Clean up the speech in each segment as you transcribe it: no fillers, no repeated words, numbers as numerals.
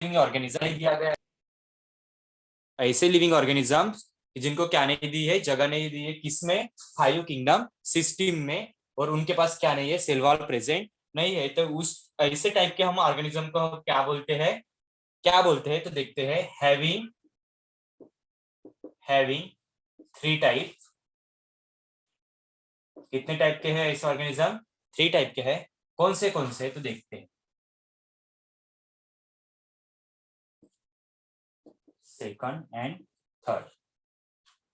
Living organism नहीं दिया गया है। ऐसे लिविंग ऑर्गेनिज्म जिनको क्या नहीं दी है, जगह नहीं दी है, किसमें? फाइव किंगडम सिस्टम में, और उनके पास क्या नहीं है, सेल वॉल प्रेजेंट नहीं है। तो उस ऐसे टाइप के हम ऑर्गेनिज्म को क्या बोलते हैं, क्या बोलते हैं? तो देखते हैं, हैविंग हैविंग थ्री टाइप। कितने टाइप के हैं ऐसे ऑर्गेनिज्म? थ्री टाइप के हैं। कौन से तो देखते हैं, सेकंड एंड थर्ड।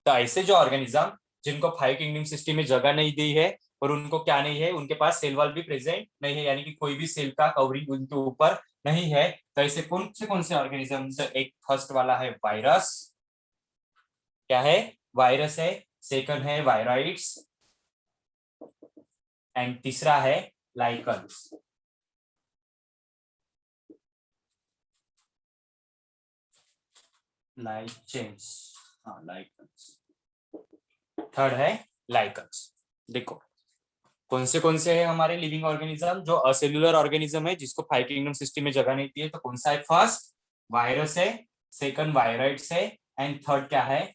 तो ऐसे जो ऑर्गेनिज्म जिनको फाइव किंगडम सिस्टम में जगह नहीं दी है और उनको क्या नहीं है, उनके पास सेल वॉल भी प्रेजेंट नहीं है, यानी कि कोई भी सेल का कवरिंग उनके ऊपर नहीं है। तो ऐसे कौन से ऑर्गेनिज्म? तो एक फर्स्ट वाला है वायरस। क्या है? वायरस है। सेकंड है वायराइड्स, एंड तीसरा है लाइकन्स। लाइकेंस, हाँ लाइकन्स। थर्ड है लाइकन्स। देखो कौन से हैं हमारे लिविंग ऑर्गेनिज्म जो असेल्युलर ऑर्गेनिज्म है, जिसको फाइव किंगडम सिस्टम में जगह नहीं दी है। तो कौन सा है? फर्स्ट वायरस है, सेकंड वायराइड्स है, एंड थर्ड क्या है?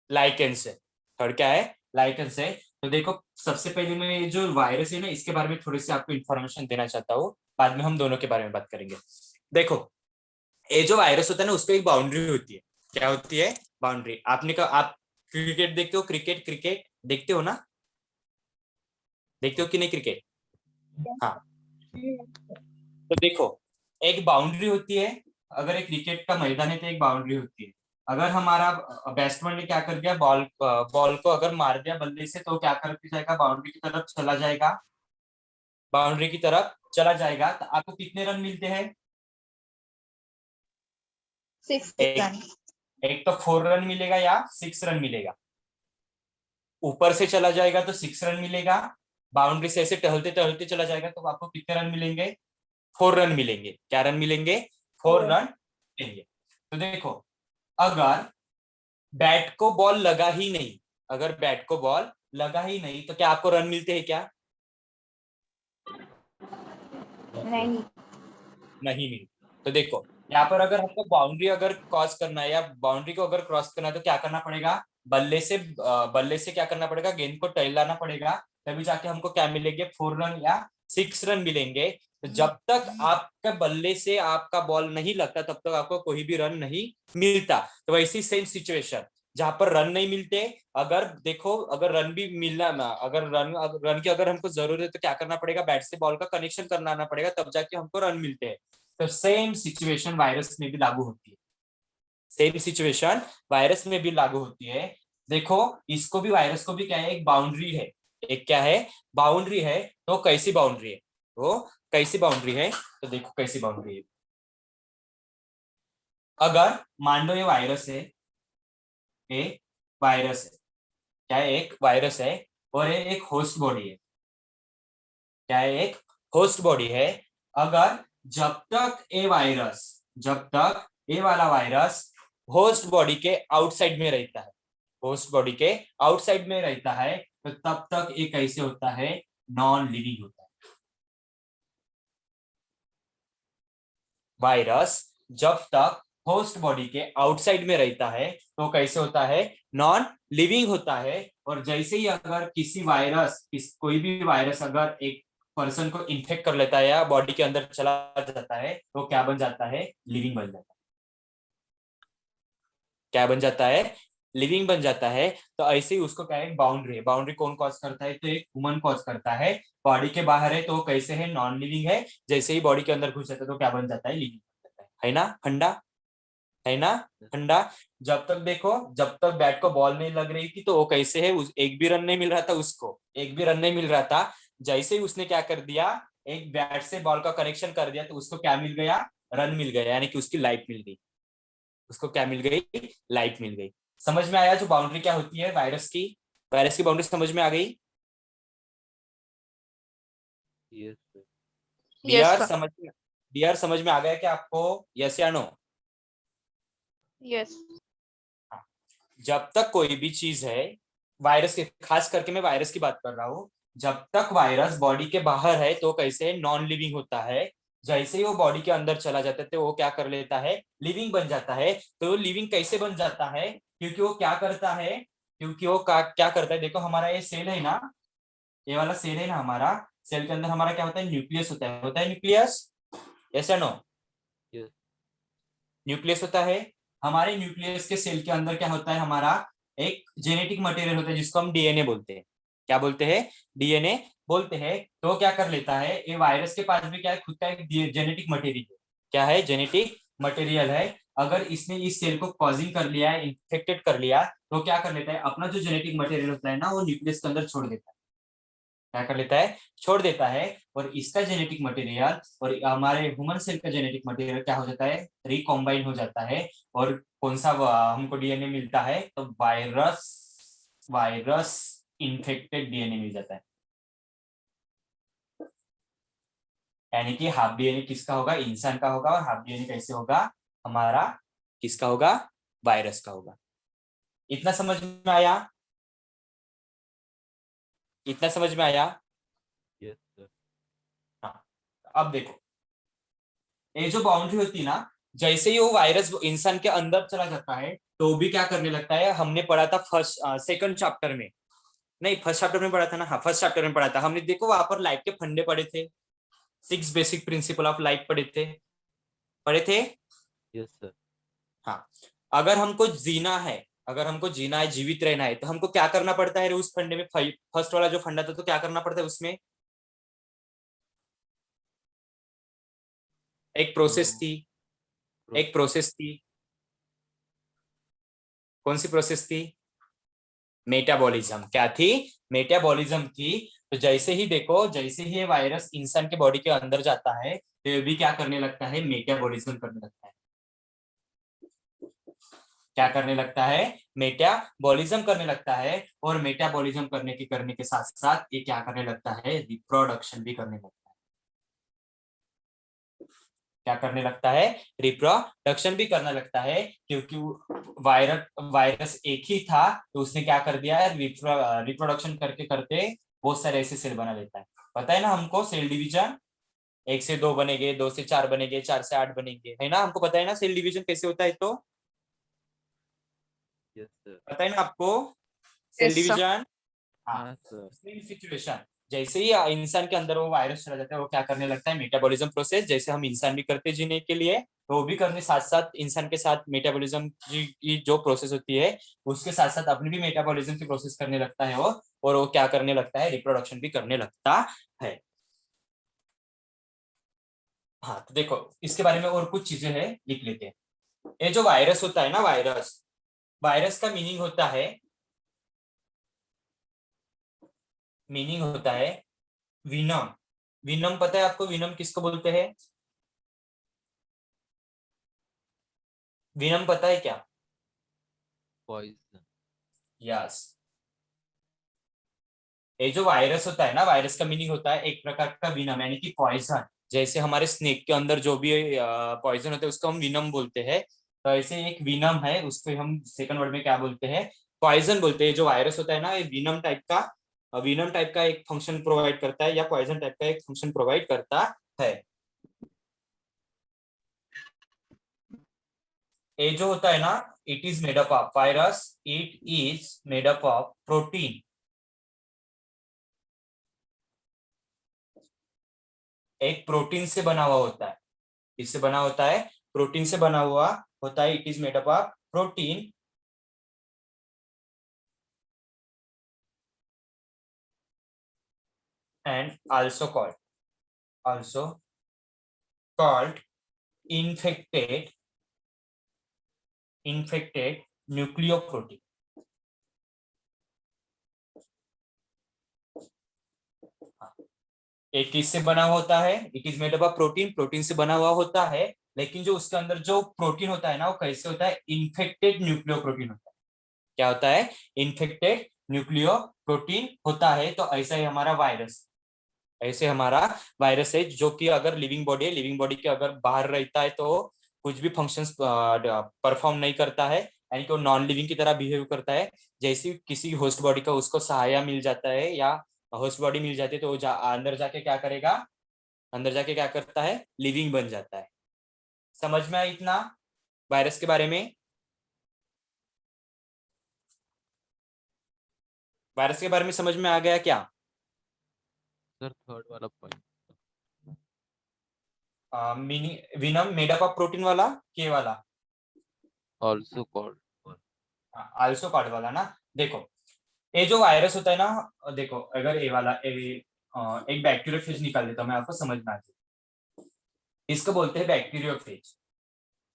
लाइकेंस है। थर्ड क्या है? लाइकेंस है। तो देखो सबसे पहले मैं ये जो वायरस है ना, इसके बारे में थोड़ी सी आपको इन्फॉर्मेशन देना चाहता हूँ, बाद में हम दोनों के बारे में बात करेंगे। देखो ये जो वायरस होता है ना, उसको एक बाउंड्री होती है। क्या होती है? बाउंड्री। आपने कहा, आप क्रिकेट देखते हो? क्रिकेट क्रिकेट देखते हो ना? देखते हो कि नहीं क्रिकेट? हाँ। तो देखो एक बाउंड्री होती है। अगर एक क्रिकेट का मैदान है तो एक बाउंड्री होती है। अगर हमारा बैट्समैन ने क्या कर दिया, बॉल बॉल को अगर मार दिया बल्ले से, तो क्या करके जाएगा? बाउंड्री की तरफ चला जाएगा। बाउंड्री की तरफ चला जाएगा। तो आपको कितने रन मिलते हैं? 6 एक, रन। एक तो 4 रन मिलेगा या 6 रन मिलेगा। ऊपर से चला जाएगा तो 6 रन मिलेगा। बाउंड्री से ऐसे टहलते टहलते चला जाएगा तो आपको कितने रन मिलेंगे? 4 रन मिलेंगे। क्या रन मिलेंगे? 4 रन मिलेंगे। तो देखो अगर बैट को बॉल लगा ही नहीं, अगर बैट को बॉल लगा ही नहीं, तो क्या आपको रन मिलते हैं क्या? नहीं। नहीं मिलते। तो देखो यहाँ पर अगर हमको बाउंड्री अगर क्रॉस करना है या बाउंड्री को अगर क्रॉस करना है, तो क्या करना पड़ेगा? बल्ले से क्या करना पड़ेगा? गेंद को टहलाना पड़ेगा। तभी जाके हमको क्या मिलेंगे? 4 रन या 6 रन मिलेंगे। तो जब तक आपका बल्ले से आपका बॉल नहीं लगता, तब तक आपको कोई भी रन नहीं मिलता। तो वैसी सेम सिचुएशन जहां पर रन नहीं मिलते, अगर देखो अगर रन भी मिलना ना, अगर रन की अगर हमको जरूरत है, तो क्या करना पड़ेगा? बैट से बॉल का कनेक्शन करना पड़ेगा, तब जाके हमको रन मिलते हैं। तो सेम सिचुएशन वायरस में भी लागू होती है। सेम सिचुएशन वायरस में भी लागू होती है। देखो इसको भी, वायरस को भी क्या है? एक बाउंड्री है। एक क्या है? बाउंड्री है। तो कैसी बाउंड्री है? वो कैसी बाउंड्री है? तो देखो कैसी बाउंड्री है। अगर मान लो ये वायरस है, ये वायरस है। क्या है? एक वायरस है। और ये एक होस्ट बॉडी है। क्या है? एक होस्ट बॉडी है। अगर जब तक ये वायरस, जब तक ये वाला वायरस होस्ट बॉडी के आउटसाइड में रहता है, होस्ट बॉडी के आउटसाइड में रहता है, तो तब तक ये कैसे होता है? नॉन लिविंग होता है। वायरस जब तक होस्ट बॉडी के आउटसाइड में रहता है तो कैसे होता है? नॉन लिविंग होता है। और जैसे ही अगर किसी वायरस, कोई भी वायरस अगर एक पर्सन को इन्फेक्ट कर लेता है या बॉडी के अंदर चला जाता है, तो क्या बन जाता है? लिविंग बन जाता है। क्या बन जाता है? लिविंग बन जाता है। तो ऐसे ही उसको क्या है? बाउंड्री है। बाउंड्री कौन कॉज करता है? तो एक ह्यूमन कॉज करता है। बॉडी के बाहर है तो कैसे है? नॉन लिविंग है। जैसे ही बॉडी के अंदर घुस जाता है तो क्या बन जाता है? लिविंग बन जाता है ना? ठंडा है ना? ठंडा। जब तक देखो, जब तक बैट को बॉल नहीं लग रही थी, तो वो कैसे है? एक भी रन नहीं मिल रहा था उसको, एक भी रन नहीं मिल रहा था। जैसे ही उसने क्या कर दिया, एक बैट से बॉल का कनेक्शन कर दिया, तो उसको क्या मिल गया? रन मिल गया, यानी कि उसकी लाइफ मिल गई। उसको क्या मिल गई? लाइफ मिल गई। समझ में आया जो बाउंड्री क्या होती है वायरस की? वायरस की बाउंड्री समझ में आ गई? Yes dear sir. समझ में, डियर समझ में आ गया क्या आपको? यस या नो? यस। जब तक कोई भी चीज है, वायरस के, खास करके मैं वायरस की बात कर रहा हूं, जब तक वायरस बॉडी के बाहर है तो कैसे नॉन लिविंग होता है। जैसे ही वो बॉडी के अंदर चला जाता है तो वो क्या कर लेता है, लिविंग बन जाता है। तो लिविंग कैसे बन जाता है, क्योंकि वो क्या करता है, क्योंकि वो क्या करता है, देखो हमारा ये सेल है ना, ये वाला सेल है ना हमारा, सेल के अंदर हमारा क्या होता है, न्यूक्लियस होता है न्यूक्लियस, यस या नो, Yes. न्यूक्लियस होता है। हमारे न्यूक्लियस के सेल के अंदर क्या होता है, हमारा एक जेनेटिक मटेरियल होता है जिसको हम डीएनए बोलते हैं। क्या बोलते हैं, डीएनए बोलते हैं। तो क्या कर लेता है, ये वायरस के पास भी क्या है, खुद का एक जेनेटिक मटेरियल, क्या है, जेनेटिक मटेरियल है। अगर इसने इस सेल को कॉजिंग कर लिया है, इन्फेक्टेड कर लिया, तो क्या कर लेता है, अपना जो जेनेटिक मटेरियल होता है ना, वो न्यूक्लियस के अंदर छोड़ देता है। क्या कर लेता है, छोड़ देता है। और इसका जेनेटिक मटेरियल और हमारे ह्यूमन सेल का जेनेटिक मटेरियल क्या हो जाता है, रिकॉम्बाइन हो जाता है। और कौन सा हमको डीएनए मिलता है, तो वायरस वायरस इन्फेक्टेड डीएनए मिल जाता है। यानी कि हाफ डीएनए किसका होगा, इंसान का होगा, और हाफ डीएनए कैसे होगा, हमारा किसका होगा, वायरस का होगा। इतना समझ में आया, इतना समझ में आया। Yes, sir. हाँ, अब देखो, ये जो बाउंड्री होती है ना, जैसे ही वो वायरस इंसान के अंदर चला जाता है तो भी क्या करने लगता है, हमने पढ़ा था फर्स्ट सेकंड चैप्टर में, नहीं फर्स्ट चैप्टर में पढ़ा था ना, हाँ फर्स्ट चैप्टर में पढ़ा था हमने, देखो वहां पर लाइफ के फंडे पढ़े थे, 6 बेसिक प्रिंसिपल ऑफ लाइफ पढ़े थे। Yes, sir. हाँ, अगर हमको जीना है, अगर हमको जीना है, जीवित रहना है, तो हमको क्या करना पड़ता है, उस फंडे में फर्स्ट वाला जो फंडा था, तो क्या करना पड़ता है उसमें, एक प्रोसेस तो थी, प्रो- एक प्रोसेस थी, कौन सी प्रोसेस थी, मेटाबॉलिज्म। क्या थी, मेटाबॉलिज्म थी। तो जैसे ही देखो, जैसे ही ये वायरस इंसान के बॉडी के अंदर जाता है, तो ये भी क्या करने लगता है, मेटाबॉलिज्म करने लगता है। क्या करने लगता है, मेटाबॉलिज्म करने लगता है। और मेटाबॉलिज्म करने के साथ साथ ये क्या करने लगता है, रिप्रोडक्शन भी करने लगता है। क्या करने लगता है, रिप्रोडक्शन भी करने लगता है, क्योंकि वायरस वायरस एक ही था, तो उसने क्या कर दिया है, रिप्रोडक्शन करके करते बहुत सारे ऐसे सेल बना लेता है। पता है ना हमको, सेल डिवीजन, 1 से 2 बनेंगे, 2 से 4 बनेंगे, 4 से 8 बनेंगे, है ना, हमको पता है ना सेल डिवीजन कैसे होता है। तो yes, sir. पता है ना आपको सेल Yes, sir. डिवीजन। हाँ, हाँ, sir. सेम सिचुएशन, जैसे ही इंसान के अंदर वो वायरस चला जाता है, वो क्या करने लगता है, मेटाबॉलिज्म प्रोसेस, जैसे हम इंसान भी करते जीने के लिए, तो वो भी करने साथ साथ इंसान के साथ मेटाबॉलिज्म की जो प्रोसेस होती है, उसके साथ साथ अपनी भी मेटाबॉलिज्म की प्रोसेस करने लगता है वो। और वो क्या करने लगता है, रिप्रोडक्शन भी करने लगता है। हाँ, तो देखो इसके बारे में और कुछ चीजें हैं, लिख लेते हैं। ये जो वायरस होता है ना, वायरस, वायरस का मीनिंग होता है, मीनिंग होता है विनम। विनम पता है आपको, विनम किसको बोलते हैं, विनम पता है क्या, Poison. यस। ये जो वायरस होता है ना, वायरस का मीनिंग होता है एक प्रकार का विनम, यानी कि पॉइजन। जैसे हमारे स्नेक के अंदर जो भी पॉइजन होता है उसको हम विनम बोलते हैं, तो ऐसे एक विनम है, उसको हम सेकंड वर्ड में क्या बोलते हैं, पॉइजन बोलते हैं। जो वायरस होता है ना, ये विनम टाइप का एक फंक्शन प्रोवाइड करता है, या पॉइजन टाइप का एक फंक्शन प्रोवाइड करता है। ये जो होता है ना, it is made up of virus, it is made up of protein, एक प्रोटीन से बना हुआ होता है, इससे बना होता है, प्रोटीन से बना हुआ होता है, it is made up of protein and also called infected nucleoprotein. एक किससे बना हुआ होता है, it is made up of protein, protein से बना हुआ होता है। लेकिन जो उसके अंदर जो प्रोटीन होता है ना, वो कैसे होता है, इन्फेक्टेड न्यूक्लियोप्रोटीन होता है। क्या होता है, इन्फेक्टेड न्यूक्लियो प्रोटीन होता है। तो ऐसा ही हमारा वायरस, ऐसे हमारा वायरस है, जो कि अगर लिविंग बॉडी है, लिविंग बॉडी के अगर बाहर रहता है तो कुछ भी फंक्शंस परफॉर्म नहीं करता है, यानी कि वो नॉन लिविंग की तरह बिहेव करता है। जैसे किसी होस्ट बॉडी का उसको सहारा मिल जाता है, या होस्ट बॉडी मिल जाती है, तो वो अंदर जाके क्या करेगा, अंदर जाके क्या करता है, लिविंग बन जाता है। समझ में आया इतना वायरस के बारे में? वायरस के बारे में समझ में आ गया क्या? सर थर्ड वाला point. Meaning venom made up of protein वाला, के वाला, ऑल्सो कॉल्ड। आल्सो कार्ड वाला ना। देखो ये जो वायरस होता है ना, देखो अगर ये वाला एक बैक्टीरियोफेज निकाल देता हूं मैं, आपको समझ में आ जाए। इसको बोलते हैं बैक्टीरियोफेज।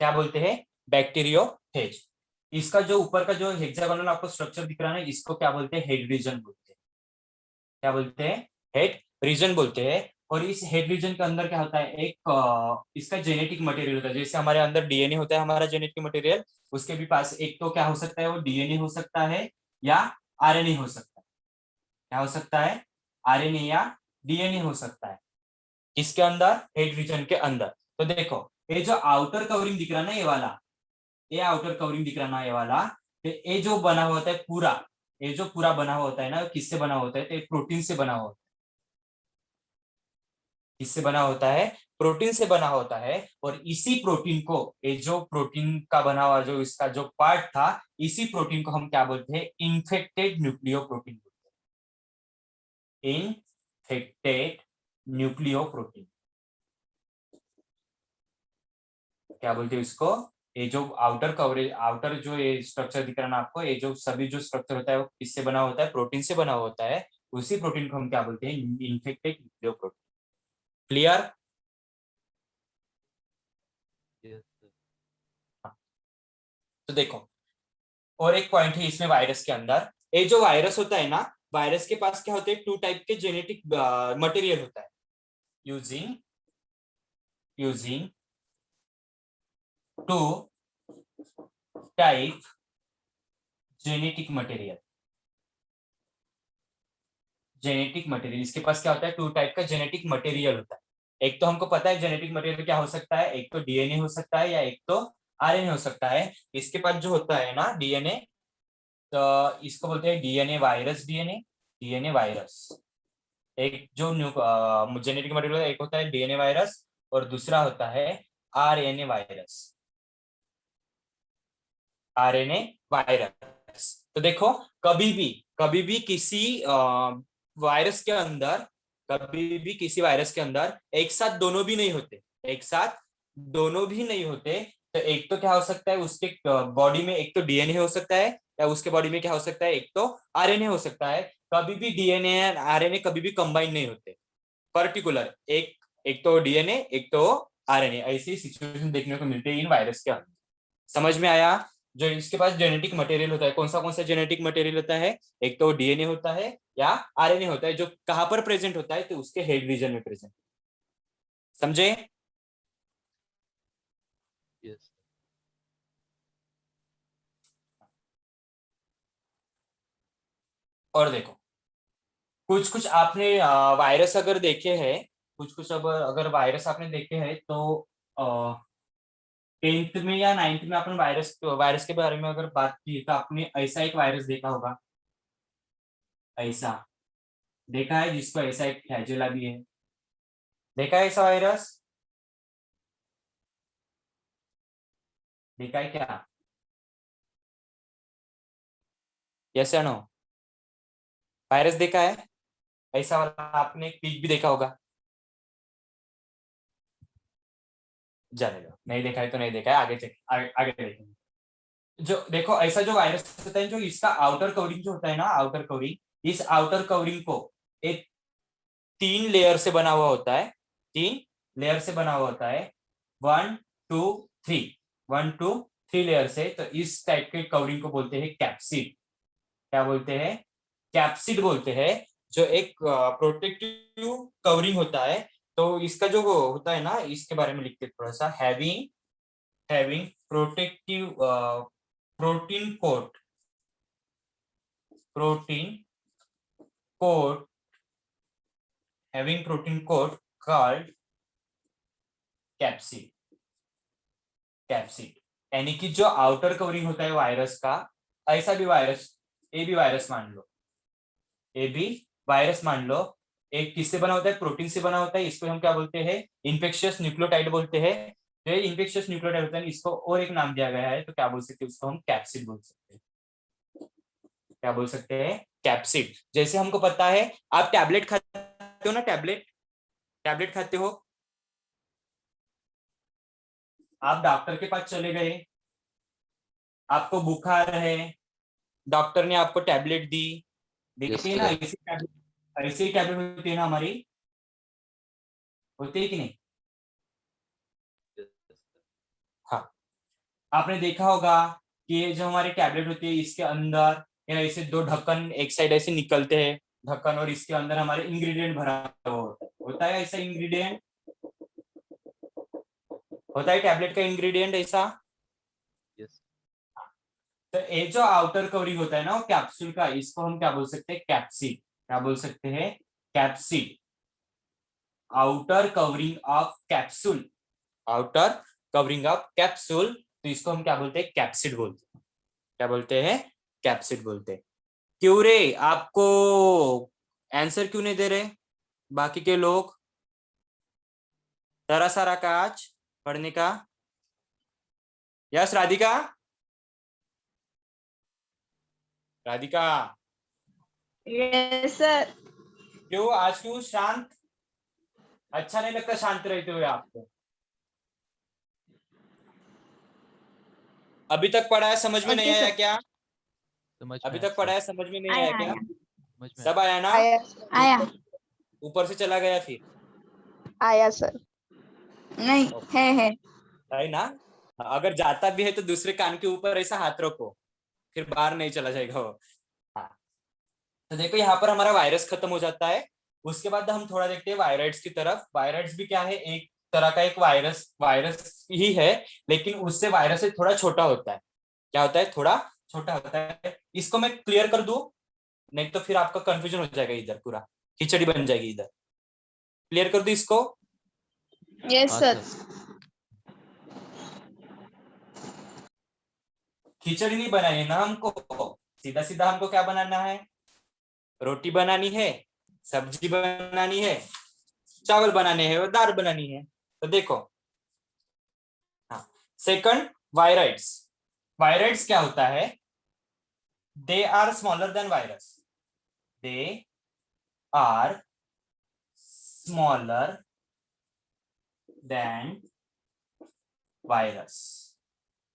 क्या बोलते हैं? बैक्टीरियोफेज। इसका जो ऊपर का जो हेक्सागोनल आपको स्ट्रक्चर दिख रहा है ना, इसको क्या बोलते हैं? हेड रीजन बोलते हैं। क्या बोलते हैं? हेड रीजन बोलते हैं। और इस हेड रीजन के अंदर क्या होता है, एक इसका जेनेटिक मटेरियल होता है। जैसे हमारे अंदर डीएनए होता है, हमारा जेनेटिक मटेरियल, उसके भी पास एक तो क्या हो सकता है, वो डीएनए हो सकता है या आरएनए हो सकता है। क्या हो सकता है? आरएनए या डीएनए हो सकता है। किसके अंदर? हेड रीजन के अंदर। तो देखो ये जो आउटर कवरिंग दिख रहा है ना, ये वाला, ये आउटर कवरिंग दिख रहा ना, ये वाला, तो ये जो बना हुआ होता है पूरा, ये जो पूरा बना हुआ होता है ना, किससे बना होता है? तो प्रोटीन से बना होता है। किससे बना होता है? प्रोटीन से बना होता है। और इसी प्रोटीन को, ये जो प्रोटीन का बना हुआ जो इसका जो पार्ट था, इसी प्रोटीन को हम क्या बोलते हैं? इन्फेक्टेड न्यूक्लियो प्रोटीन बोलते हैं। इन्फेक्टेड न्यूक्लियो प्रोटीन क्या बोलते हैं इसको? ये जो आउटर कवरेज, आउटर जो ये स्ट्रक्चर दिख रहा है ना आपको, ये जो सभी जो स्ट्रक्चर होता है वो किससे बना होता है? प्रोटीन से बना होता है। उसी प्रोटीन को हम क्या बोलते हैं? Infected nucleo protein. Clear? Yes sir. तो देखो और एक पॉइंट है इसमें वायरस के अंदर, ये जो वायरस होता है ना, वायरस के पास क्या होते हैं? टू टाइप के जेनेटिक मटेरियल होता है। Using using two type genetic material. Genetic material, इसके पास क्या होता है? टू टाइप का जेनेटिक मटेरियल होता है। एक तो हमको पता है जेनेटिक मटेरियल क्या हो सकता है, एक तो डीएनए हो सकता है या एक तो आरएनए हो सकता है। इसके पास जो होता है ना डीएनए, तो इसको बोलते हैं DNA virus. DNA DNA virus एक जो जेनेटिक मटेरियल, एक होता है डीएनए वायरस और दूसरा होता है आरएनए वायरस। RNA virus. तो देखो कभी भी किसी वायरस के अंदर, कभी भी किसी वायरस के अंदर एक साथ दोनों भी नहीं होते। एक साथ दोनों भी नहीं होते। तो एक तो क्या हो सकता है, उसके बॉडी में एक तो डीएनए हो सकता है, या उसके बॉडी में क्या हो सकता है, एक तो आरएनए हो सकता है। कभी भी डीएनए और आरएनए कभी भी कंबाइन नहीं होते। पर्टिकुलर एक एक तो डीएनए एक तो आरएनए, ऐसी सिचुएशन देखने को मिलती है इन वायरस के अंदर। समझ में आया? जो इसके पास जेनेटिक मटेरियल होता है, कौन सा जेनेटिक मटेरियल होता है? एक तो डीएनए होता है या आरएनए होता है। जो कहां पर प्रेजेंट होता है? तो उसके हेड रीजन में प्रेजेंट। समझे? यस और देखो कुछ कुछ आपने वायरस अगर देखे हैं, कुछ कुछ अगर वायरस आपने देखे हैं तो 10th में या 9th में आपने वायरस वायरस के बारे में अगर बात की तो आपने ऐसा एक वायरस देखा होगा। ऐसा देखा है जिसको ऐसा एक फ्लैजेला भी है। देखा है ऐसा वायरस? देखा है क्या? यस या नो? वायरस देखा है ऐसा वाला? आपने एक पीक भी देखा होगा। जाने दो, नहीं देखा है तो नहीं देखा है, आगे चेक आगे देखेंगे। जो देखो ऐसा जो वायरस होता है, जो इसका आउटर कवरिंग जो होता है ना, आउटर कवरिंग, इस आउटर कवरिंग को एक 3 लेयर से बना हुआ होता है। 3 लेयर से बना हुआ होता है। 1 2 3, 1 2 3 लेयर से। तो इस टाइप के कवरिंग को बोलते हैं कैप्सिड। क्या बोलते हैं? कैप्सिड बोलते हैं। जो एक प्रोटेक्टिव कवरिंग होता है। तो इसका जो वो होता है ना, इसके बारे में लिखते थोड़ा सा। Having having protective protein coat, protein coat, having protein coat called capsid. Capsid यानी कि जो आउटर कवरिंग होता है वायरस का, ऐसा भी वायरस, ए भी वायरस मान लो, ए भी वायरस मान लो। एक किससे बना होता है, प्रोटीन से बना होता है, इसको हम क्या बोलते हैं, इन्फेक्शियस न्यूक्लियोटाइड बोलते हैं। जो इन्फेक्शियस न्यूक्लियोटाइड होता है इसको और एक नाम दिया गया है, तो क्या बोल सकते हैं उसको, हम कैप्सिड बोल सकते हैं। क्या बोल सकते हैं, कैप्सिड। जैसे हमको पता है, आप टैबलेट खाते हो ना, टैबलेट टैबलेट खाते हो, आप डॉक्टर के पास चले गए, आपको बुखार है, डॉक्टर ने आपको टैबलेट दी, Yes, देखते हैं ना, sir. ऐसे ही टैबलेट होती है ना हमारी, होती है कि नहीं। Yes, sir. हाँ, आपने देखा होगा कि ये जो हमारी टैबलेट होती है इसके अंदर या ऐसे दो ढक्कन एक साइड ऐसे निकलते हैं ढक्कन, और इसके अंदर हमारे इंग्रेडिएंट भरा हुआ होता है ऐसा इंग्रेडिएंट होता है, टैबलेट का इंग्रेडिएंट ऐसा। Yes. तो ये जो आउटर कवरिंग होता है ना वो कैप्सूल का, इसको हम क्या बोल सकते हैं, कैप्सिड। क्या बोल सकते हैं, capsid. Outer covering of capsule, outer covering of capsule, तो इसको हम क्या बोलते हैं, कैप्सिड बोलते हैं। क्या बोलते हैं, कैप्सिड बोलते हैं। क्यों रे, आपको आंसर क्यों नहीं दे रहे बाकी के लोग, जरा सारा का आज पढ़ने का। Yes Radhika, Radhika yes sir. क्यों आज क्यों शांत, अच्छा नहीं लगता शांत रहते हुए आपको। अभी तक पढ़ाया समझ में नहीं ओके आया सर। क्या, समझ में अभी आया तक सर. पढ़ाया समझ में नहीं आया आया क्या, आया समझ में सब आया ना, आया आया ऊपर से चला गया फिर, आया सर। नहीं है। है ना। अगर जाता भी है तो दूसरे कान के ऊपर ऐसा हाथ रखो, फिर बाहर नहीं चला जाएगा वो। हाँ, तो देखो यहाँ पर हमारा वायरस खत्म हो जाता है। उसके बाद हम थोड़ा देखते हैं वायराइड्स की तरफ। वायराइड्स भी क्या है, एक तरह का एक वायरस वायरस ही है, लेकिन उससे वायरस से थोड़ा छोटा होता है। क्या होता है, थोड़ा छोटा होता है। इसको मैं क्लियर कर दूं, नहीं तो फिर आपका कंफ्यूजन हो जाएगा, इधर पूरा खिचड़ी बन जाएगी इधर। क्लियर कर दूं इसको, यस हाँ सर। सर. खिचड़ी नहीं बनानी है ना हमको, सीधा सीधा हमको क्या बनाना है, रोटी बनानी है, सब्जी बनानी है, चावल बनाने हैं और दाल बनानी है। तो देखो, हाँ, सेकंड वायराइड्स। वायराइड्स क्या होता है, they are smaller than virus, they are smaller than virus.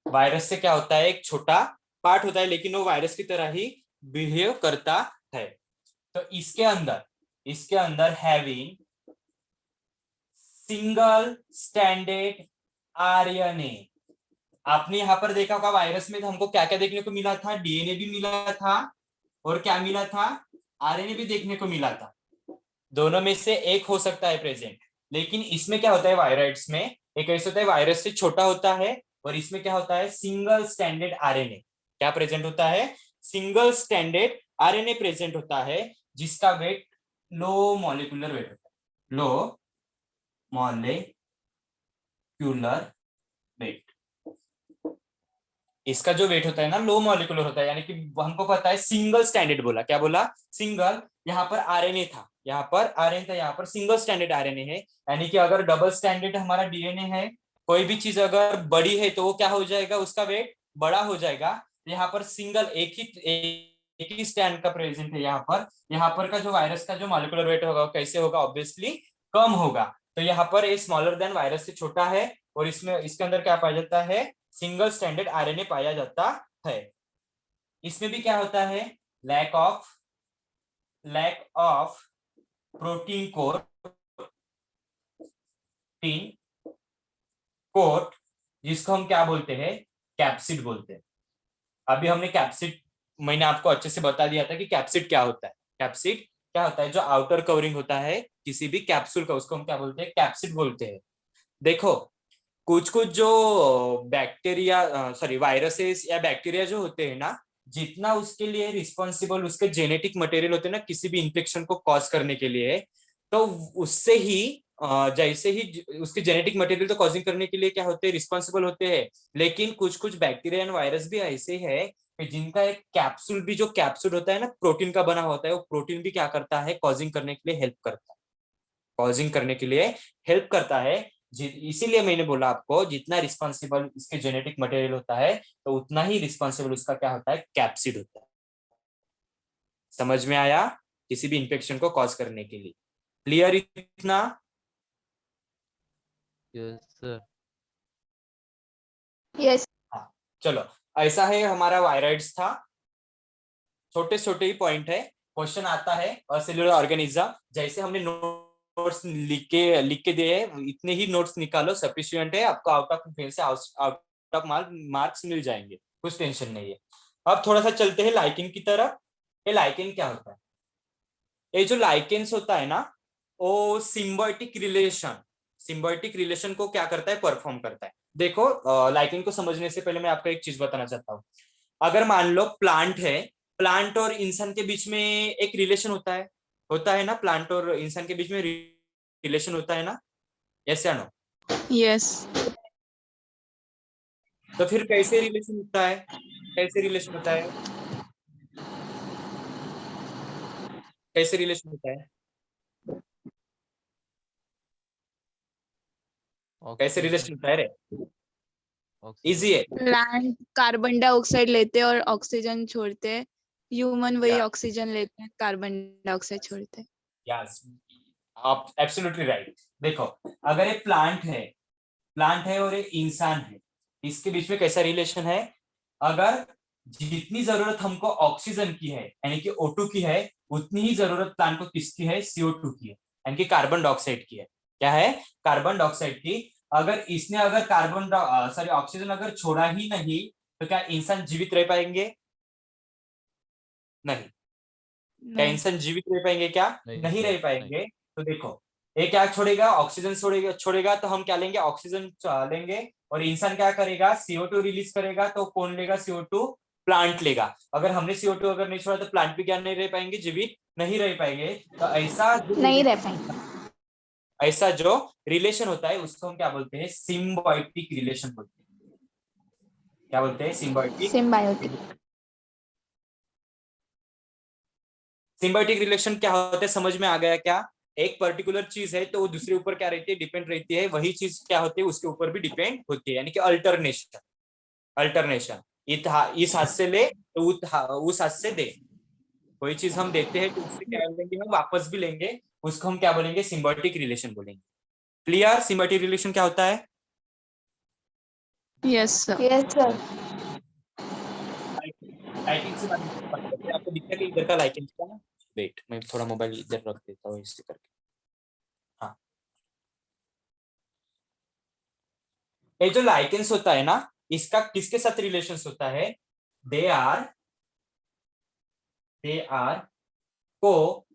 Virus से क्या होता है, एक छोटा पार्ट होता है, लेकिन वो वायरस की तरह ही बिहेव करता है। तो इसके अंदर हैविंग सिंगल स्टैंडर्ड आरएनए। आपने यहां पर देखा होगा वायरस में हमको क्या क्या देखने को मिला था, डीएनए भी मिला था, और क्या मिला था, आरएनए भी देखने को मिला था। दोनों में से एक हो सकता है प्रेजेंट, लेकिन इसमें क्या होता है, वायराइड्स में एक ऐसा होता है वायरस से छोटा होता है, और इसमें क्या होता है, सिंगल स्टैंडर्ड आरएनए क्या प्रेजेंट होता है, सिंगल स्टैंडर्ड आरएनए प्रेजेंट होता है, जिसका वेट लो मॉलिक्यूलर वेट होता है, लो मॉलिक्यूलर वेट। इसका जो वेट होता है ना लो मॉलिक्यूलर होता है, यानी कि हमको पता है सिंगल स्टैंडर्ड बोला, क्या बोला, सिंगल। यहाँ पर आरएनए था, यहाँ पर आरएनए था, यहाँ पर सिंगल स्टैंडर्ड आरएनए है। यानी कि अगर डबल स्टैंडर्ड हमारा डीएनए है, कोई भी चीज अगर बड़ी है तो वो क्या हो जाएगा, उसका वेट बड़ा हो जाएगा। यहाँ पर सिंगल एक ही स्टैंड का प्रेजेंट है यहाँ पर का जो वायरस का जो मॉलिक्यूलर वेट होगा कैसे होगा, ऑब्वियसली कम होगा। तो यहाँ पर ये स्मॉलर देन वायरस से छोटा है, और इसमें इसके अंदर क्या पाया जाता है, सिंगल स्टैंडर्ड आरएनए पाया जाता है। इसमें भी क्या होता है, लैक ऑफ प्रोटीन कोट, जिसको हम क्या बोलते हैं, कैप्सिड बोलते हैं। अभी हमने कैप्सिड, मैंने आपको अच्छे से बता दिया था कि कैप्सिड क्या होता है। कैप्सिड क्या होता है, जो आउटर कवरिंग होता है किसी भी कैप्सूल का, उसको हम क्या बोलते हैं, कैप्सिड बोलते हैं। देखो, कुछ कुछ जो बैक्टीरिया सॉरी वायरसेस या बैक्टीरिया जो होते हैं ना, जितना उसके लिए रिस्पॉन्सिबल उसके जेनेटिक मटेरियल होते हैं ना किसी भी इंफेक्शन को कॉज करने के लिए, तो उससे ही जैसे ही उसके जेनेटिक मटेरियल तो कॉजिंग करने के लिए क्या होते हैं, रिस्पॉन्सिबल होते हैं। लेकिन कुछ कुछ बैक्टीरिया एंड वायरस भी ऐसे है कि जिनका एक कैप्सूल भी, जो कैप्सूल होता है ना प्रोटीन का बना होता है, वो प्रोटीन भी क्या करता है, कॉजिंग करने के लिए हेल्प करता है, कॉजिंग करने के लिए हेल्प करता है। इसीलिए मैंने बोला आपको, जितना रिस्पॉन्सिबल इसके जेनेटिक मटेरियल होता है तो उतना ही रिस्पॉन्सिबल उसका क्या होता है, कैप्सिड होता है। समझ में आया? किसी भी इंफेक्शन को कॉज करने के लिए। क्लियर इतना? Yes, sir. यस हाँ, चलो। ऐसा है हमारा वायराइड्स था। छोटे छोटे ही पॉइंट है, क्वेश्चन आता है सेलुलर ऑर्गेनिज्म, जैसे हमने नोट्स लिख के दिए हैं इतने ही नोट्स निकालो, सफिशिएंट है आपको। आउट ऑफ फेल से आउट ऑफ मार्क्स मिल जाएंगे, कुछ टेंशन नहीं है। अब थोड़ा सा चलते हैं लाइकेन की तरफ। ये लाइकेन क्या होता है? ये जो लाइकेन्स होता है ना, वो सिम्बायोटिक रिलेशन को क्या करता है, परफॉर्म करता है। देखो, लाइकेन को समझने से पहले मैं आपको एक चीज बताना चाहता हूँ। अगर मान लो प्लांट है, प्लांट और इंसान के बीच में एक रिलेशन होता है ना, प्लांट और इंसान के बीच में रिलेशन होता है ना, यस या नो? यस तो फिर कैसे रिलेशन होता है, कैसे रिलेशन होता है, कैसे रिलेशन होता है, कैसे Oxygen, रिलेशन होता है रे? oxygen. इजी है। प्लांट कार्बन डाइऑक्साइड लेते हैं और ऑक्सीजन छोड़ते हैं, ह्यूमन वही या ऑक्सीजन लेते हैं, कार्बन डाइऑक्साइड छोड़ते हैं। यस, आप एब्सोल्युटली राइट। देखो, अगर ये प्लांट है और ये इंसान है, इसके बीच में कैसा रिलेशन है? अगर जितनी जरूरत हमको ऑक्सीजन की है यानी कि O2 की है, उतनी ही जरूरत प्लांट को किसकी है, CO2 की है, यानी कि कार्बन डाइऑक्साइड की है। क्या है? कार्बन डाइऑक्साइड की। अगर इसने अगर ऑक्सीजन अगर छोड़ा ही नहीं, तो क्या इंसान जीवित रह पाएंगे? नहीं। क्या नहीं इंसान जीवित रह पाएंगे? क्या नहीं, नहीं sir. रह नहीं. पाएंगे। तो देखो, ये क्या छोड़ेगा, ऑक्सीजन छोड़ेगा, छोड़ेगा तो हम क्या लेंगे, ऑक्सीजन लेंगे। और इंसान क्या करेगा, CO2 रिलीज करेगा। तो कौन लेगा CO2? प्लांट लेगा। अगर हमने CO2 अगर नहीं छोड़ा तो प्लांट भी क्या नहीं रह पाएंगे, जीवित नहीं रह पाएंगे। तो नहीं रह पाएंगे। ऐसा जो रिलेशन होता है उसको हम क्या बोलते हैं, सिम्बायोटिक रिलेशन बोलते हैं। क्या बोलते हैं? सिम्बायोटिक। सिम्बायोटिक। सिम्बायोटिक रिलेशन क्या होता है, समझ में आ गया क्या? एक पर्टिकुलर चीज है तो वो दूसरे ऊपर क्या रहती है, डिपेंड रहती है। वही चीज क्या होती है, उसके ऊपर भी डिपेंड होती है, यानी कि अल्टरनेशन। अल्टरनेशन, इस हाथ से ले तो उस हाथ से दे। कोई चीज हम देते हैं तो उससे क्या लेंगे, हम वापस भी लेंगे। उसको हम क्या बोलेंगे, सिम्बायोटिक रिलेशन बोलेंगे। क्लियर? सिम्बायोटिक रिलेशन क्या होता है? Yes sir. Yes sir. Lighting से बात करते हैं। आपको दिखता है कि इधर का लाइटिंग का? वेट, मैं थोड़ा मोबाइल इधर रख देता हूँ इससे करके। हाँ, ये जो लाइकेंस होता है ना, इसका किसके साथ रिलेशंस होता है? दे आर को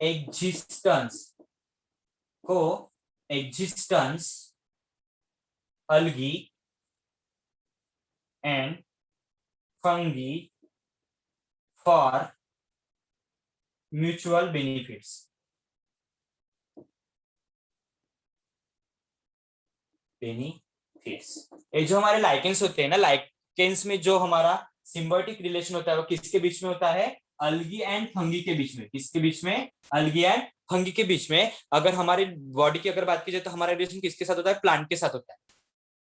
एग्जिस्टेंस को existence algae and fungi for mutual benefits. ये जो हमारे लाइकेंस होते हैं ना, लाइकेंस में जो हमारा सिम्बायोटिक रिलेशन होता है वो किसके बीच में होता है? अल्गी एंड फंगी के बीच में। किसके बीच में? अल्गी एंड फंगी के बीच में। अगर हमारी बॉडी की अगर बात की जाए तो हमारा रिलेशन किसके साथ होता है? प्लांट के साथ होता है।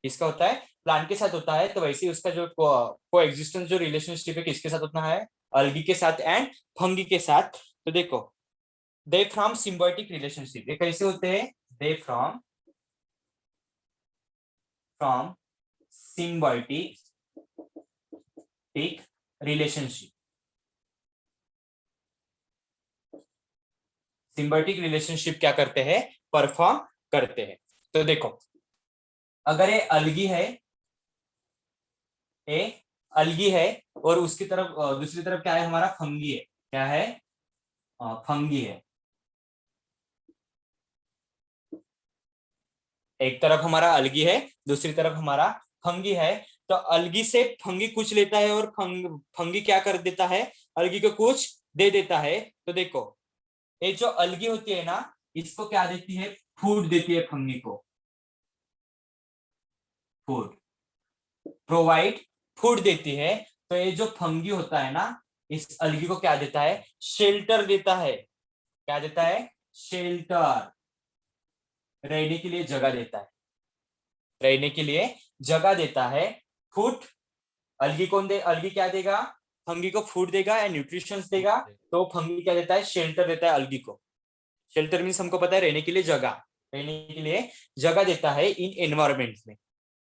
किसका होता है? प्लांट के साथ होता है। तो वैसे ही उसका जो को एग्जिस्टेंस जो रिलेशनशिप है किसके साथ होता है? अल्गी के साथ एंड फंगी के साथ। तो देखो, दे फ्रॉम सिम्बायोटिक रिलेशनशिप, ये कैसे होते हैं? They from symbiotic relationship. Symbiotic relationship क्या करते हैं? परफॉर्म करते हैं। तो देखो, अगर ये अलगी है और उसकी तरफ दूसरी तरफ क्या है, हमारा फंगी है। क्या है? फंगी है। एक तरफ हमारा अलगी है, दूसरी तरफ हमारा फंगी है। तो अलगी से फंगी कुछ लेता है और फंगी क्या कर देता है, अलगी को कुछ दे देता है। तो देखो, ये जो अलगी होती है ना, इसको क्या देती है? फूड देती है फंगी को। फूड प्रोवाइड, फूड देती है। तो ये जो फंगी होता है ना, इस अलगी को क्या देता है? शेल्टर देता है। क्या देता है? शेल्टर, रहने के लिए जगह देता है, रहने के लिए जगह देता है। फूड, अलगी कौन दे? अलगी क्या देगा? फंगी को फूड देगा या न्यूट्रिशंस देगा। तो फंगी क्या देता है? शेल्टर देता है अलगी को। शेल्टर मीन्स हमको पता है रहने के लिए जगह, रहने के लिए जगह देता है इन एनवायरमेंट में।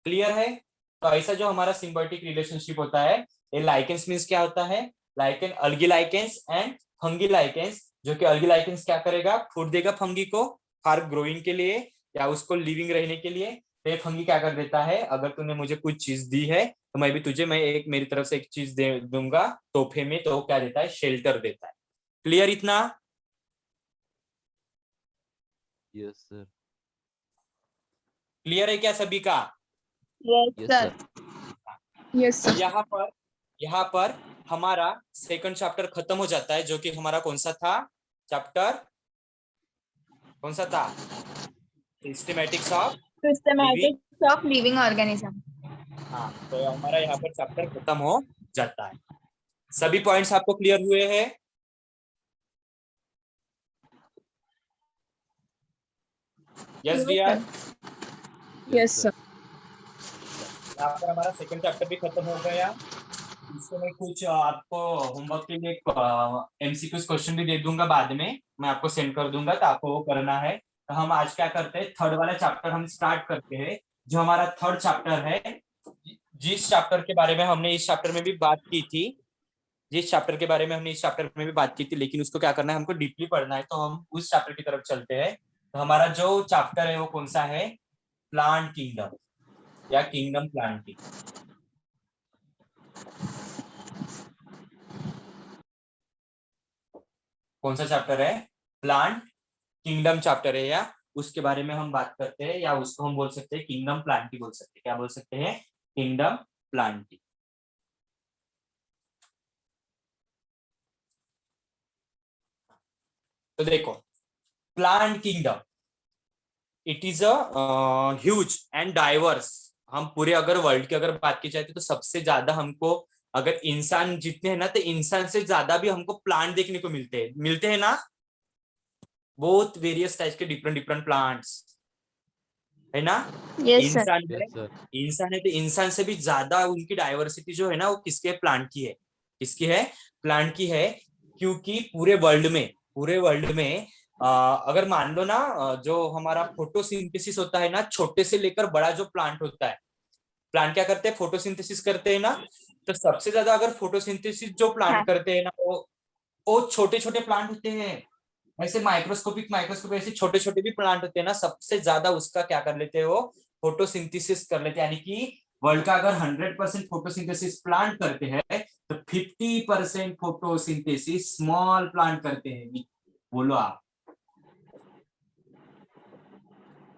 क्लियर है? तो ऐसा जो हमारा सिम्बायोटिक रिलेशनशिप होता है, ये लाइकेंस मीन्स क्या होता है? Lichen, algae lichens and fungi lichens. जो कि अलगी लाइकेंस क्या करेगा? फूड देगा फंगी को फॉर ग्रोइंग के लिए या उसको लिविंग रहने के लिए। तो ये फंगी क्या कर देता है? अगर तूने मुझे कुछ चीज दी है तो मैं भी तुझे, मैं एक मेरी तरफ से एक चीज दे दूंगा तोहफे में, तो क्या देता है? शेल्टर देता है। क्लियर इतना? Yes, sir. क्लियर है क्या सभी का? Yes Yes, sir, sir. Yes तो सर। यहाँ पर हमारा सेकंड चैप्टर खत्म हो जाता है, जो कि हमारा कौन सा था? चैप्टर कौन सा था? Systematics of living. Systematics of living organism. हाँ, तो हमारा यहाँ पर चैप्टर खत्म हो जाता है। सभी पॉइंट्स आपको क्लियर हुए हैं? Yes dear? Yes sir. यहाँ पर हमारा सेकंड चैप्टर भी खत्म हो गया। इसको मैं कुछ आपको होमवर्क के लिए एमसीक्यूज क्वेश्चन भी दे दूंगा, बाद में मैं आपको सेंड कर दूंगा, तो आपको वो करना है। तो हम आज क्या करते हैं, थर्ड वाला चैप्टर हम स्टार्ट करते हैं। जो हमारा थर्ड चैप्टर है, जिस चैप्टर के बारे में हमने इस चैप्टर में भी बात की थी, जिस चैप्टर के बारे में हमने इस चैप्टर में भी बात की थी, लेकिन उसको क्या करना है, हमको डीपली पढ़ना है, तो हम उस चैप्टर की तरफ चलते हैं। तो हमारा जो चैप्टर है वो कौन सा है? प्लांट किंगडम या किंगडम प्लांटिंग। कौन सा चैप्टर है? प्लांट किंगडम चैप्टर है, या उसके बारे में हम बात करते हैं, या उसको हम बोल सकते हैं किंगडम प्लांटी बोल सकते हैं। क्या बोल सकते हैं? Kingdom Plantae. तो देखो, plant kingdom, it is a huge and diverse. हम पूरे अगर वर्ल्ड की अगर बात की जाए तो सबसे ज्यादा हमको, अगर इंसान जितने हैं ना, तो इंसान से ज्यादा भी हमको प्लांट देखने को मिलते हैं ना। बहुत वेरियस टाइप के डिफरेंट डिफरेंट प्लांट्स है ना। Yes sir. इंसान है, Yes, sir. इंसान है, तो इंसान से भी ज्यादा उनकी डाइवर्सिटी जो है ना, वो किसके? प्लांट की है। किसकी है? प्लांट की है। क्योंकि पूरे वर्ल्ड में अगर मान लो ना, जो हमारा फोटोसिंथेसिस होता है ना, छोटे से लेकर बड़ा जो प्लांट होता है, प्लांट क्या करते हैं? फोटोसिंथेसिस करते हैं ना। तो सबसे ज्यादा अगर फोटोसिंथेसिस जो हाँ। प्लांट करते हैं ना, वो छोटे छोटे प्लांट होते हैं। ऐसे माइक्रोस्कोपिक ऐसे छोटे छोटे भी प्लांट होते हैं ना, सबसे ज्यादा उसका क्या कर लेते हैं? वो फोटोसिंथेसिस कर लेते हैं। यानी कि वर्ल्ड का अगर 100% फोटोसिंथेसिस प्लांट करते हैं, तो 50% फोटोसिंथेसिस स्मॉल प्लांट करते हैं। बोलो आप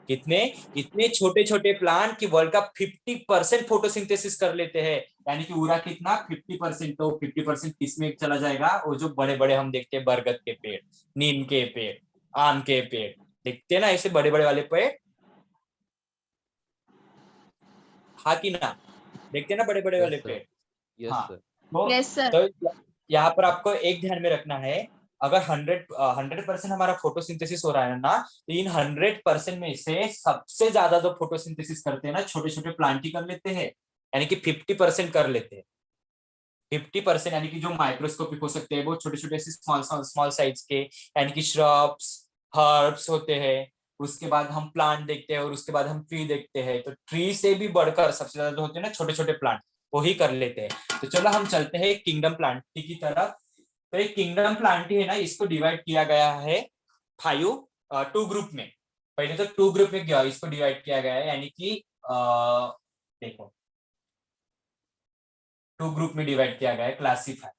कितने? इतने छोटे छोटे प्लांट कि वर्ल्ड का 50% फोटोसिंथेसिस कर लेते हैं। यानी कि पूरा कितना? 50%। तो 50% किसमें चला जाएगा? वो जो बड़े बड़े हम देखते हैं, बरगद के पेड़, नीम के पेड़, आम के पेड़, देखते हैं ना ऐसे बड़े बड़े वाले पेड़। हाँ कि ना? देखते हैं ना बड़े बड़े Yes, वाले sir. पेड़। Yes, हाँ, sir. तो यस सर। तो यहाँ पर आपको एक ध्यान में रखना है, अगर 100% हमारा फोटोसिंथेसिस हो रहा है ना, तो इन 100% में से सबसे ज्यादा जो फोटोसिंथेसिस करते हैं ना, छोटे छोटे प्लांट ही कर लेते हैं। यानी कि 50% कर लेते हैं। 50% यानी कि जो माइक्रोस्कोपिक हो सकते हैं, वो छोटे छोटे स्मॉल स्मॉल साइज के, यानी कि श्रब्स, हर्ब्स होते हैं। उसके बाद हम प्लांट देखते हैं, और उसके बाद हम ट्री देखते हैं। तो ट्री से भी बढ़कर सबसे ज्यादा जो होते हैं ना, छोटे छोटे प्लांट, वो ही कर लेते हैं। तो चलो हम चलते हैं किंगडम प्लांटी की तरफ। तो एक किंगडम प्लांटी है ना, इसको डिवाइड किया गया है 2 ग्रुप में। पहले तो 2 ग्रुप में क्या इसको डिवाइड किया गया है, यानी कि देखो 2 ग्रुप में डिवाइड किया गया है, classify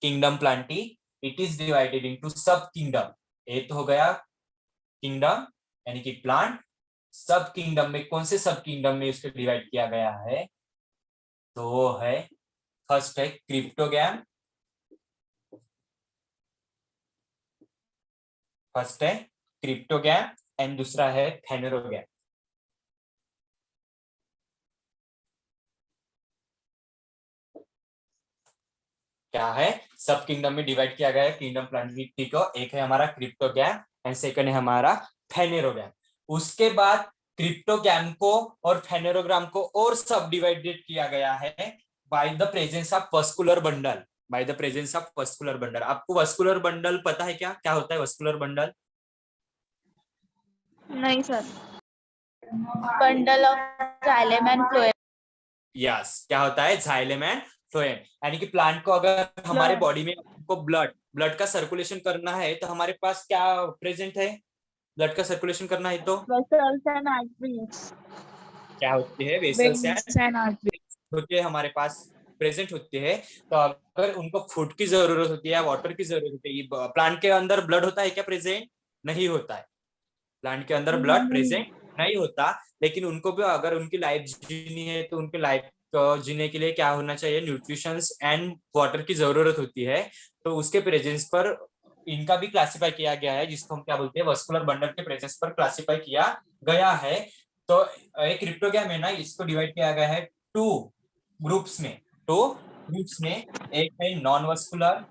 kingdom Plantae. It is divided into सब किंगडम। एक तो हो गया किंगडम यानी कि प्लांट। सब किंगडम में कौन से सब किंगडम में इसको डिवाइड किया गया है? तो वो है, फर्स्ट है क्रिप्टोगैम, फर्स्ट है क्रिप्टोगैम एंड दूसरा है फेनोरोगैम। क्या है, सब किंगडम में डिवाइड किया गया है किंगडम प्लानिटी को। एक है हमारा क्रिप्टोगैम एंड सेकंड है हमारा फेनेरोगैम। उसके बाद क्रिप्टोगैम को और फेनेरोग्राम को और सब डिवाइडेड किया गया है by the presence of vascular bundle. By the presence of vascular bundle. आपको वस्कुलर बंडल पता है क्या क्या होता है वस्कुलर बंडल? नहीं sir. Bundle of xylem and phloem. Yes, क्या होता है, जाइलम एंड फ्लोएम। यानी कि प्लांट को अगर हमारे बॉडी में को ब्लड का सर्कुलेशन करना है तो हमारे पास क्या प्रेजेंट है? ब्लड का सर्कुलेशन करना है तो वेसल्स एंड आर्टरीज। क्या होती है, वेसल्स वेन्स एंड आर्टरीज। होते हैं हमारे पास, प्रेजेंट होते हैं। तो अगर उनको फूड की जरूरत होती है या वाटर की जरूरत होती है, प्लांट के अंदर ब्लड होता है क्या प्रेजेंट? नहीं होता है, प्लांट के अंदर ब्लड प्रेजेंट नहीं होता। लेकिन उनको भी अगर उनकी लाइफ जीनी है तो उनकी लाइफ जीने के लिए क्या होना चाहिए, न्यूट्रिशंस एंड वाटर की जरूरत होती है। तो उसके प्रेजेंस पर इनका भी क्लासिफाई किया गया है, जिसको हम क्या बोलते हैं, वस्कुलर बंडल के प्रेजेंस पर क्लासिफाई किया गया है। तो एक क्रिप्टोगैम है ना, इसको डिवाइड किया गया है टू ग्रुप्स में। एक है नॉन वस्कुलर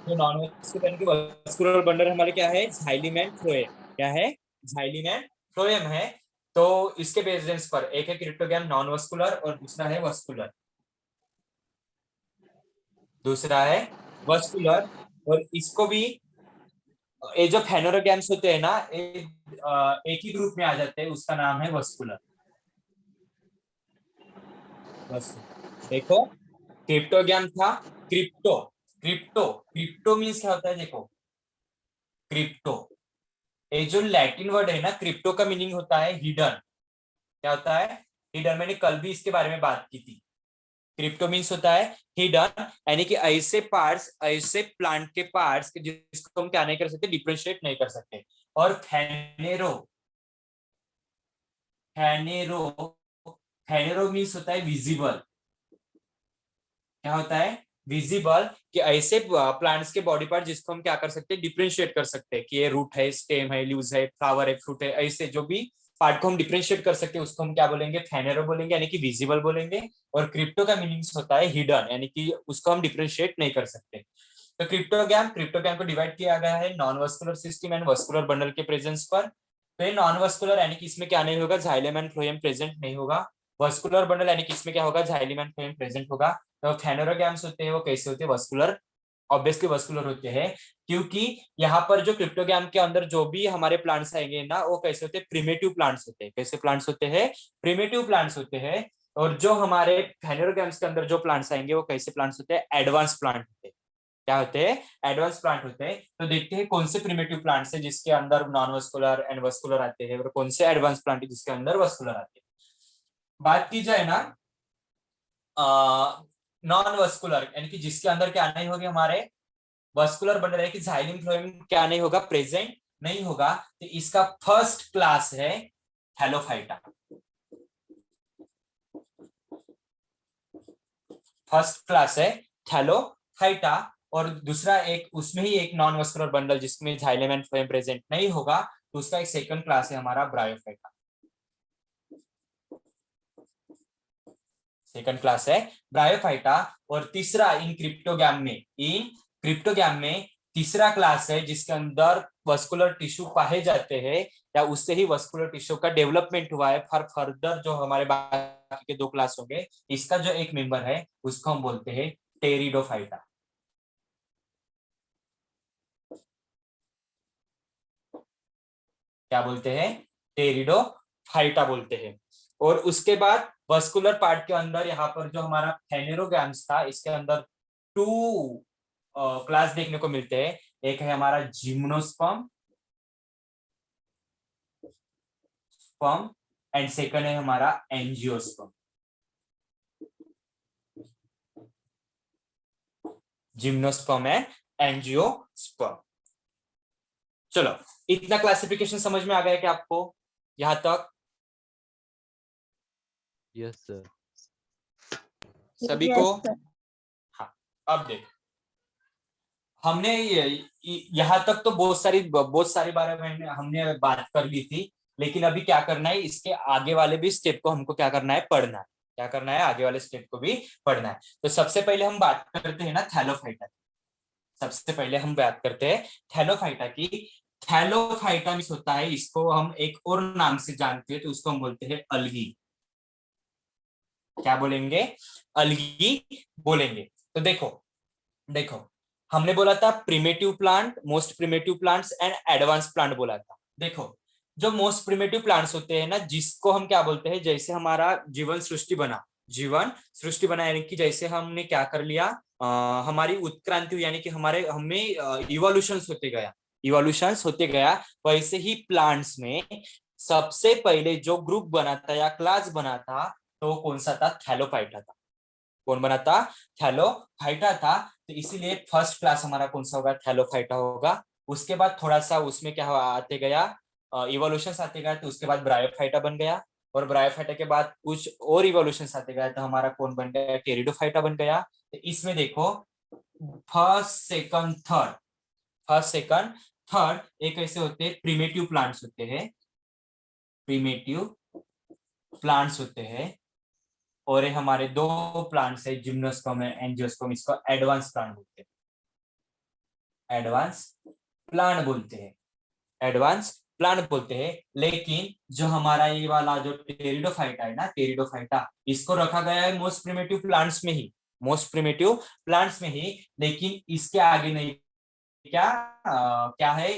जो नॉन वस्कुलर यानी कि वस्कुलर बंडल हमारे क्या है, जाइलम एंड फ्लोएम। क्या है, जाइलम एंड फ्लोएम है। तो इसके बेसिस पर एक है क्रिप्टोगैम नॉन वस्कुलर और दूसरा है वस्कुलर। और इसको भी ये जो फेनोरोगैम्स होते हैं ना, एक ही ग्रुप में आ जाते हैं, उसका नाम है वस्कुलर। देखो, क्रिप्टोगैम था, क्रिप्टो क्रिप्टो क्रिप्टो मीन्स क्या होता है, देखो क्रिप्टो, ये जो लैटिन वर्ड है ना, क्रिप्टो का मीनिंग होता है हिडन। क्या होता है, हिडन। मैंने कल भी इसके बारे में बात की थी। क्रिप्टो मीन्स होता है हिडन, यानी कि ऐसे पार्ट्स, ऐसे प्लांट के पार्ट्स जिसको हम क्या नहीं कर सकते, डिफरेंशिएट नहीं कर सकते। और फेनेरो फेनेरो फेनेरो मीन्स होता है विजिबल। क्या होता है, विजिबल, कि ऐसे प्लांट्स के बॉडी पार्ट जिसको हम क्या कर सकते हैं, डिफरेंशिएट कर सकते हैं कि ये रूट है, स्टेम है, लीव्स है, फ्लावर है, फ्रूट है। ऐसे जो भी पार्ट को हम डिफरेंशिएट कर सकते हैं उसको हम क्या बोलेंगे, फेनेरो बोलेंगे, यानी कि विजिबल बोलेंगे। और क्रिप्टो का मीनिंग होता है हिडन, यानी कि उसको हम डिफरेंशिएट नहीं कर सकते। तो क्रिप्टोगैम को डिवाइड किया गया है non vascular system and vascular bundle के प्रेजेंस पर। तो ये नॉन वस्कुलर यानी कि इसमें क्या नहीं होगा, जाइलम एंड फ्लोएम प्रेजेंट नहीं होगा। वस्कुलर बंडल यानी कि इसमें क्या होगा, जाइलम एंड फ्लोएम प्रेजेंट होगा। तो फेनोरोगैम्स होते हैं वो कैसे होते हैं, वस्कुलर, ऑब्वियसली वस्कुलर होते हैं। क्योंकि यहाँ पर जो क्रिप्टोगैम के अंदर जो भी हमारे प्लांट्स आएंगे ना, वो कैसे होते हैं, प्रिमिटिव प्लांट्स होते हैं। कैसे प्लांट्स होते हैं, प्रिमिटिव प्लांट्स होते हैं। और जो हमारे फेनोरोगैम्स के अंदर जो प्लांट्स आएंगे वो कैसे प्लांट्स होते हैं, एडवांस प्लांट होते हैं। क्या होते हैं, एडवांस प्लांट होते हैं। तो देखते हैं कौन से प्रिमिटिव प्लांट्स है जिसके अंदर नॉन वस्कुलर एंड वस्कुलर आते हैं, और कौन से एडवांस प्लांट है जिसके अंदर वस्कुलर आते हैं। बात की जाए ना नॉन वस्कुलर, यानी कि जिसके अंदर क्या नहीं होगी, हमारे वस्कुलर बंडल है कि जाइलम फ्लोएम क्या नहीं होगा, प्रेजेंट नहीं होगा। तो इसका फर्स्ट क्लास है थैलोफाइटा। फर्स्ट क्लास है थैलोफाइटा। और दूसरा एक उसमें ही एक नॉन वस्कुलर बंडल जिसमें जाइलम एंड फ्लोएम प्रेजेंट नहीं होगा, तो उसका एक सेकंड क्लास है हमारा ब्रायोफाइटा। सेकंड क्लास है ब्रायोफाइटा। और तीसरा इन क्रिप्टोगैम में तीसरा क्लास है जिसके अंदर वस्कुलर टिश्यू पाए जाते हैं, या उससे ही वस्कुलर टिश्यू का डेवलपमेंट हुआ है। फॉर फर्दर जो हमारे बाकी के दो क्लास होंगे, इसका जो एक मेंबर है उसको हम बोलते हैं टेरिडोफाइटा। क्या बोलते हैं, टेरिडोफाइटा बोलते हैं। और उसके बाद वस्कुलर पार्ट के अंदर यहाँ पर जो हमारा फेनेरोगैम्स था, इसके अंदर टू क्लास देखने को मिलते हैं। एक है हमारा जिम्नोस्पर्म एंड सेकंड है हमारा एंजियोस्पर्म। Gymnosperm and angiosperm. चलो, इतना क्लासिफिकेशन समझ में आ गया क्या आपको यहां तक? Yes sir. सभी को? हाँ, अब देखो, हमने यहाँ तक तो बहुत सारी बारे में हमने बात कर ली थी। लेकिन अभी क्या करना है, इसके आगे वाले भी स्टेप को हमको क्या करना है, पढ़ना है। क्या करना है, आगे वाले स्टेप को भी पढ़ना है। तो सबसे पहले हम बात करते हैं ना थैलोफाइटा। सबसे पहले हम बात करते हैं थैलोफाइटा की। थैलोफाइटा मीन्स होता है, इसको हम एक और नाम से जानते हैं, तो उसको हम बोलते हैं अलगी। क्या बोलेंगे, अलगी बोलेंगे। तो देखो देखो हमने बोला था primitive plant, most primitive plants and advance plant बोला था। देखो जो मोस्ट प्रिमिटिव प्लांट्स होते हैं ना, जिसको हम क्या बोलते हैं, जैसे हमारा जीवन सृष्टि बना, जीवन सृष्टि बना, यानी कि जैसे हमने क्या कर लिया, हमारी उत्क्रांति, यानी कि हमारे हमें इवोल्यूशंस होते गया, इवोल्यूशंस होते गया, वैसे ही प्लांट्स में सबसे पहले जो ग्रुप बना था या क्लास बना था, तो वो कौन सा था, थैलोफाइटा था। कौन बना था, थैलोफाइटा था। तो इसीलिए फर्स्ट क्लास हमारा कौन सा होगा, थैलोफाइटा होगा। उसके बाद थोड़ा सा उसमें क्या आते गया, इवोल्यूशन आते गया, तो उसके बाद ब्रायोफाइटा बन गया, और ब्रायोफाइटा के बाद कुछ और इवोल्यूशन आते गया, तो हमारा कौन बन गया, टेरिडोफाइटा बन गया। तो इसमें देखो first second third, first second third एक ऐसे होते हैं प्रिमिटिव प्लांट्स होते हैं, प्रिमिटिव प्लांट्स होते हैं। और ये हमारे दो प्लांट्स है, जिम्नोस्पर्म है एंजियोस्पर्म, इसको एडवांस प्लांट बोलते हैं, एडवांस प्लांट बोलते हैं, एडवांस प्लांट बोलते हैं। लेकिन जो हमारा ये वाला जो टेरिडोफाइटा है ना, टेरिडोफाइटा, इसको रखा गया है मोस्ट प्रिमिटिव प्लांट्स में ही, मोस्ट प्रिमिटिव प्लांट्स में ही। लेकिन इसके आगे नहीं, क्या क्या है,